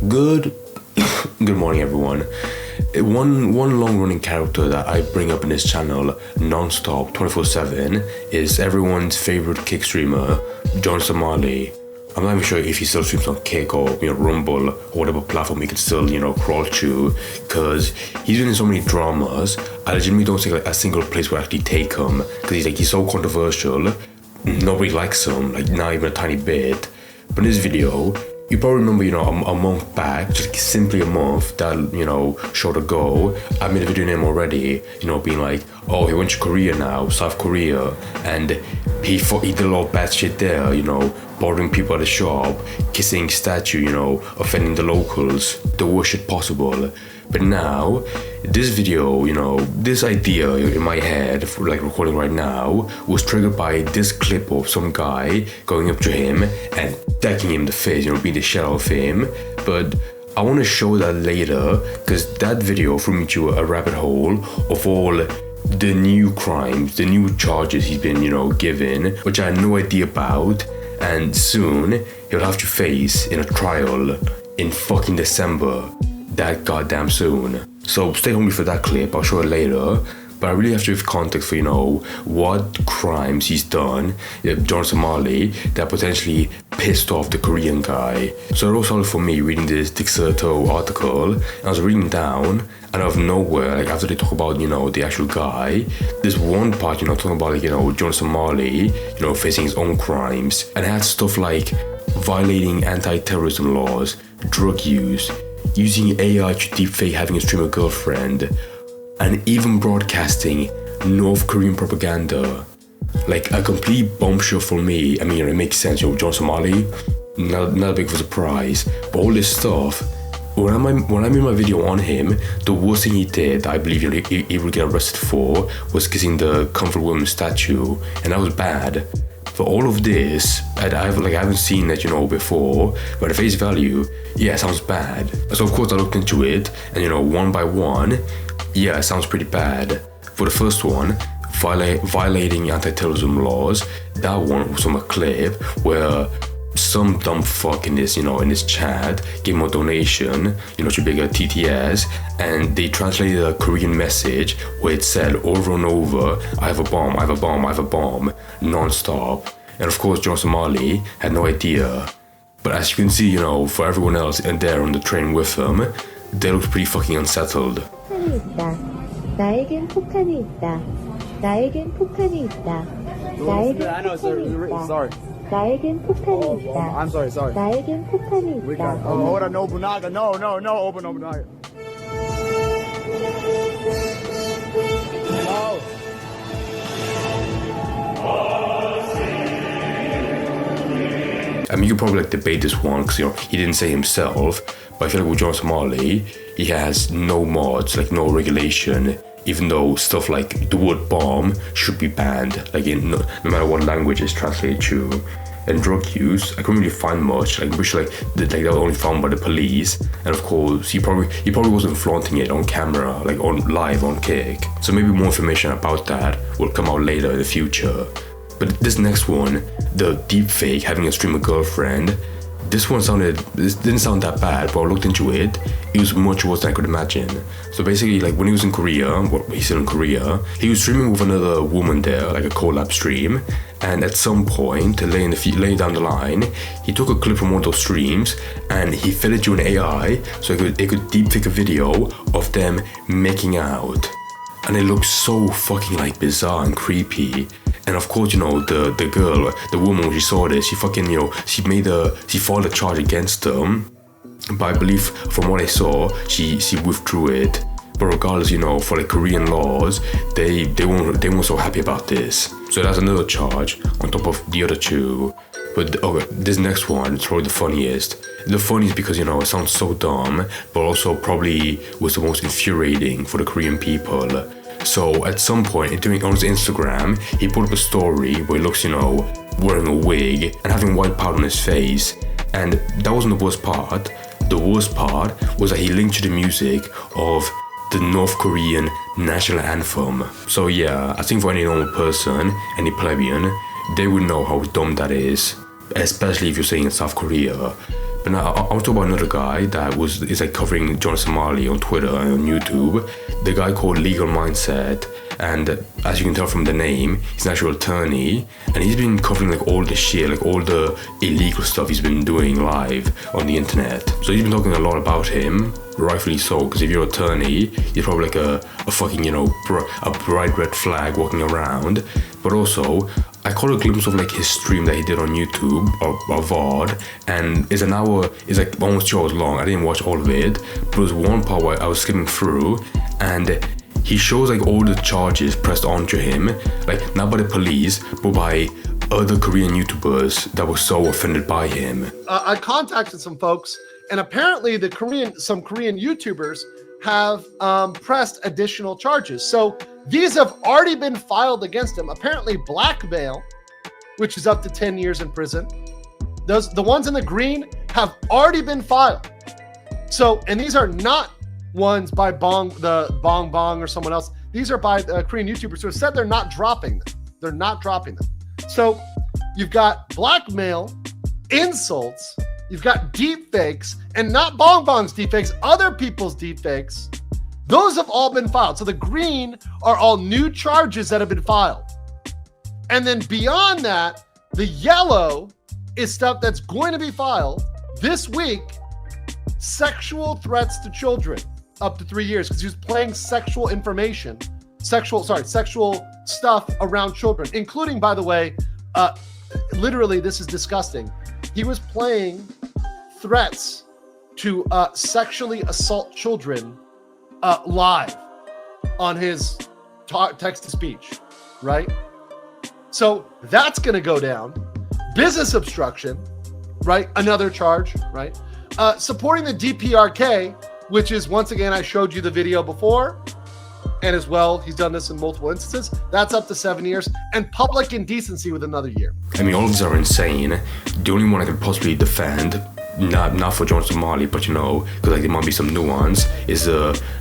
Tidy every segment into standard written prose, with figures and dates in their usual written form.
Good good morning, everyone. One long-running character that I bring up in this channel non-stop 24/7 is everyone's favorite kick streamer, JohnnySomali. I'm not even sure if he still streams on Kick or Rumble or whatever platform he can still crawl to, because he's been in so many dramas. I legitimately don't think a single place will actually take him, because he's so controversial. Nobody likes him, not even a tiny bit. But in this video, you probably remember, a month back, just simply a month, that, short ago, I made a video on him already, being like, oh, he went to Korea now, South Korea, and he did a lot of bad shit there, bothering people at the shop, kissing statue, offending the locals, the worst shit possible. But now, this video, this idea in my head, recording right now, was triggered by this clip of some guy going up to him and decking him in the face, being the shit out of him. But I want to show that later, because that video threw me to a rabbit hole of all the new crimes, the new charges he's been, given, which I had no idea about, and soon he'll have to face in a trial in fucking December. That goddamn soon. So stay hungry for that clip, I'll show it later. But I really have to give context for, what crimes he's done, JohnnySomali, that potentially pissed off the Korean guy. So it was all for me reading this Dixerto article, and I was reading down, and out of nowhere, after they talk about, the actual guy, there's one part, talking about, JohnnySomali, facing his own crimes, and it had stuff like violating anti-terrorism laws, drug use, using AI to deepfake having a streamer girlfriend, and even broadcasting North Korean propaganda. A complete bombshell for me. I mean, it makes sense, JohnnySomali, not big of a surprise. But all this stuff, when I made my video on him, the worst thing he did, I believe he would get arrested for, was kissing the comfort woman statue, and that was bad. For all of this, I haven't seen that, before, but at face value, yeah, it sounds bad. So of course I looked into it, and one by one, yeah, it sounds pretty bad. For the first one, violating anti-terrorism laws, that one was from a clip where some dumb fuck in this chat gave him a donation, to bigger TTS, and they translated a Korean message where it said over and over, I have a bomb, I have a bomb, I have a bomb, non-stop. And of course, JohnnySomali had no idea. But as you can see, for everyone else in there on the train with him, they looked pretty fucking unsettled. 나에겐 폭탄이 있다. 나에겐 폭탄이 있다. 나에겐 폭탄이 있다. Sorry. 나에겐 폭탄이 있다. I'm sorry. 나에겐 폭탄이 있다. Hold on, Nobunaga. No, open Nobunaga. No. I mean, you could probably debate this one because he didn't say himself, but I feel like with JohnnySomali, he has no mods, no regulation, even though stuff like the word bomb should be banned, no matter what language it's translated to. And drug use, I couldn't really find much, that was only found by the police. And of course, he probably wasn't flaunting it on camera, on live on Kick. So maybe more information about that will come out later in the future. But this next one, the deepfake having a streamer girlfriend, this didn't sound that bad, but I looked into it, it was much worse than I could imagine. So basically, when he was in Korea, he's still in Korea, he was streaming with another woman there, a collab stream, and at some point, laying down the line, he took a clip from one of those streams, and he fed it to an AI, so it could deepfake a video of them making out. And it looked so fucking bizarre and creepy. And of course, the girl, the woman, when she saw this, she fucking, she filed a charge against them. But I believe, from what I saw, she withdrew it. But regardless, for Korean laws, they weren't so happy about this. So that's another charge on top of the other two. But okay, this next one is probably the funniest. The funniest because, it sounds so dumb, but also probably was the most infuriating for the Korean people. So at some point on his Instagram, he put up a story where he looks, wearing a wig and having white powder on his face. And that wasn't the worst part. The worst part was that he linked to the music of the North Korean national anthem. So yeah, I think for any normal person, any plebeian, they would know how dumb that is. Especially if you're staying in South Korea. But now I was talking about another guy that is like covering JohnnySomali on Twitter and on YouTube. The guy called Legal Mindset, and as you can tell from the name, he's an actual attorney, and he's been covering like all the shit, like all the illegal stuff he's been doing live on the internet. So he's been talking a lot about him, rightfully so, because if you're an attorney, you're probably like a fucking, you know, a bright red flag walking around. But also, I caught a glimpse of like his stream that he did on YouTube or VOD, and it's an hour, it's like almost 2 hours long. I didn't watch all of it, but there was one part where I was skimming through, and he shows like all the charges pressed onto him, like not by the police, but by other Korean YouTubers that were so offended by him. I contacted some folks, and apparently some Korean YouTubers have pressed additional charges. So these have already been filed against him. Apparently blackmail, which is up to 10 years in prison. The ones in the green have already been filed. So, and these are not ones by Bong or someone else. These are by Korean YouTubers who have said they're not dropping them. They're not dropping them. So you've got blackmail, insults, you've got deep fakes, and not Bong's deep fakes, other people's deep fakes. Those have all been filed. So the green are all new charges that have been filed. And then beyond that, the yellow is stuff that's going to be filed this week. Sexual threats to children up to 3 years, because he was playing sexual stuff around children, including, by the way, literally, this is disgusting. He was playing threats to sexually assault children live on his text to speech, right? So that's going to go down. Business obstruction, right? Another charge, right? Supporting the DPRK, which is, once again, I showed you the video before, and as well, he's done this in multiple instances. That's up to 7 years, and public indecency with another year. I mean, all of these are insane. The only one I can possibly defend, not for JohnnySomali, but you know, because like there might be some nuance, is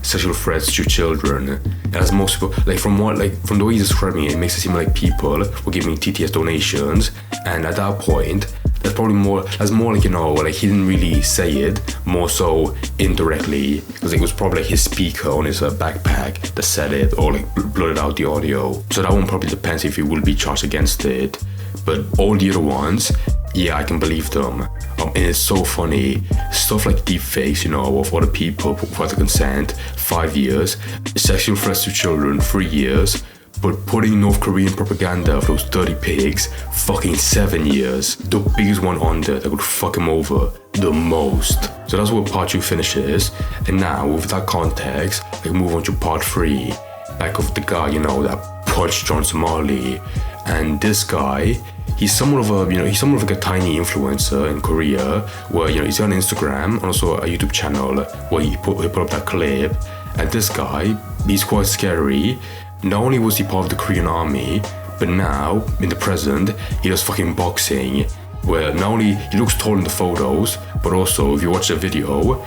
sexual threats to children. And as most people, like from the way he's describing it, it makes it seem like people were giving TTS donations, and at that point, that's more like, you know, like he didn't really say it, more so indirectly, because it was probably like his speaker on his backpack that said it, or like blurred out the audio. So that one probably depends if he will be charged against it. But all the other ones, yeah, I can believe them. And it's so funny, stuff like deepfakes, you know, of other people without the consent, 5 years, sexual threats to children, 3 years, but putting North Korean propaganda of those dirty pigs, fucking 7 years. The biggest one on there that would fuck him over the most. So that's where part 2 finishes. And now, with that context, I can move on to part 3. Back of the guy, you know, that punched JohnnySomali. And this guy, he's somewhat of like a tiny influencer in Korea, where, you know, he's on Instagram and also a YouTube channel where he put up that clip. And this guy, he's quite scary. Not only was he part of the Korean army, but now, in the present, he does fucking boxing, where not only he looks tall in the photos, but also, if you watch the video,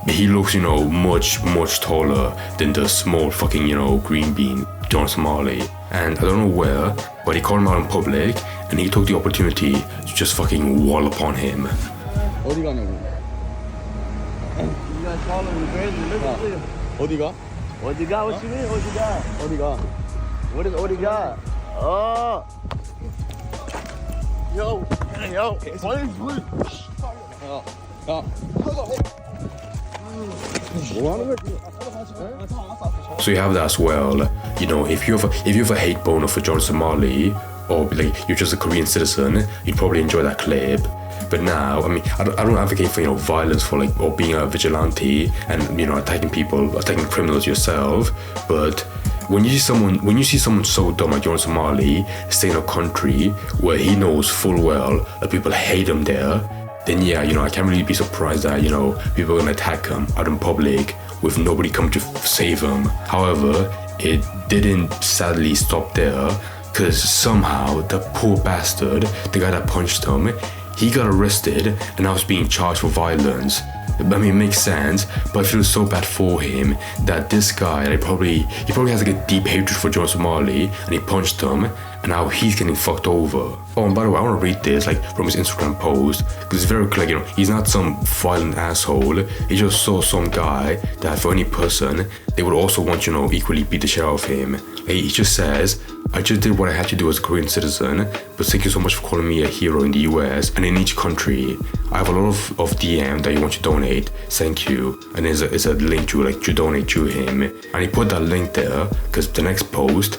he looks, you know, much taller than the small fucking, you know, green bean JohnnySomali. And I don't know where, but he called him out in public, and he took the opportunity to just fucking wall upon him. 어디 가냐고. 어디가? 어디가? What you mean? 어디가? 어디가? What is 어디가? Oh. Yo, please. So you have that as well. You know, if you have a hate boner for JohnnySomali, or like you're just a Korean citizen, you'd probably enjoy that clip. But now, I mean, I don't advocate for, you know, violence for like, or being a vigilante and, you know, attacking criminals yourself. But when you see someone so dumb like JohnnySomali stay in a country where he knows full well that people hate him there, then yeah, you know, I can't really be surprised that, you know, people are gonna attack him out in public with nobody coming to save him. However, it didn't sadly stop there, because somehow the poor bastard, the guy that punched him, he got arrested and now is being charged for violence. I mean, it makes sense, but I feel so bad for him that this guy, he probably has like a deep hatred for JohnnySomali, and he punched him, and how he's getting fucked over. Oh, and by the way, I want to read this like from his Instagram post because it's very clear, he's not some violent asshole. He just saw some guy that for any person, they would also want, equally beat the shit out of him. He just says, I just did what I had to do as a Korean citizen, but thank you so much for calling me a hero in the US and in each country. I have a lot of DM that you want to donate. Thank you. And there's a link to donate to him. And he put that link there because the next post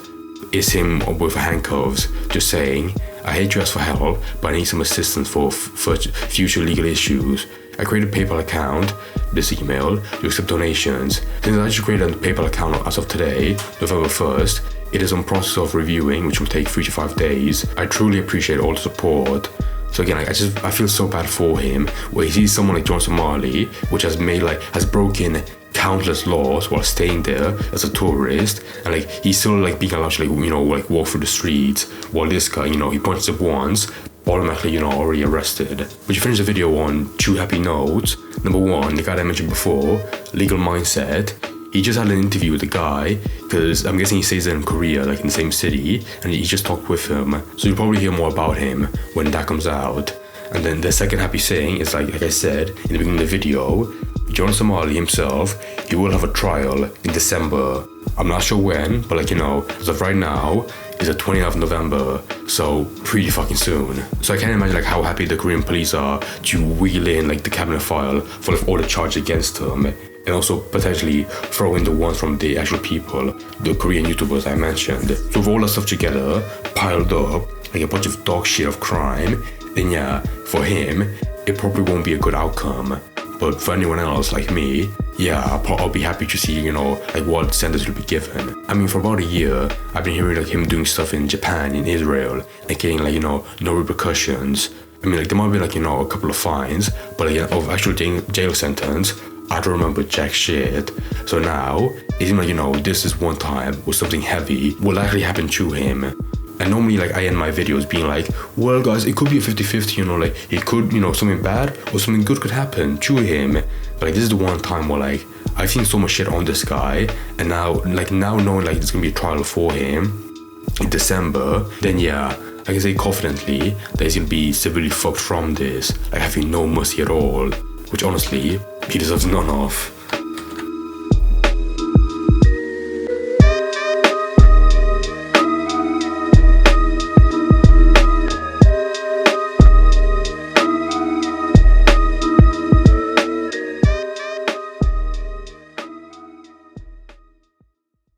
is him with handcuffs, just saying, I hate you ask for help, but I need some assistance for future legal issues. I created a PayPal account, this email, you accept donations. Since I just created a PayPal account as of today, November 1st, it is in process of reviewing, which will take 3 to 5 days. I truly appreciate all the support. So again, I feel so bad for him, where he sees someone like JohnnySomali, which has broken countless laws while staying there as a tourist, and he's still being allowed to walk through the streets, while this guy, he punches up once, automatically already arrested. But you finish the video on 2 happy notes. Number 1, the guy that I mentioned before, Legal Mindset. He just had an interview with the guy, because I'm guessing he stays there in Korea, in the same city, and he just talked with him. So you'll probably hear more about him when that comes out. And then the second happy saying is like I said in the beginning of the video, JohnnySomali himself, he will have a trial in December. I'm not sure when, but as of right now, it's the 20th of November, so pretty fucking soon. So I can't imagine how happy the Korean police are to wheel in the cabinet file full of all the charges against him, and also potentially throw in the ones from the actual people, the Korean YouTubers I mentioned. So with all that stuff together, piled up, a bunch of dog shit of crime, then yeah, for him, it probably won't be a good outcome. But for anyone else like me, yeah, I'll be happy to see, what sentence will be given. I mean, for about a year, I've been hearing him doing stuff in Japan, in Israel, and getting no repercussions. I mean, there might be a couple of fines, but of actual jail sentence, I don't remember jack shit. So now, it seems this is one time where something heavy will likely happen to him. And normally, I end my videos being well, guys, it could be a 50-50, it could, something bad or something good could happen to him. But this is the one time where, I've seen so much shit on this guy, and now knowing, there's gonna be a trial for him in December, then yeah, I can say confidently that he's gonna be severely fucked from this, having no mercy at all, which honestly, he deserves none of.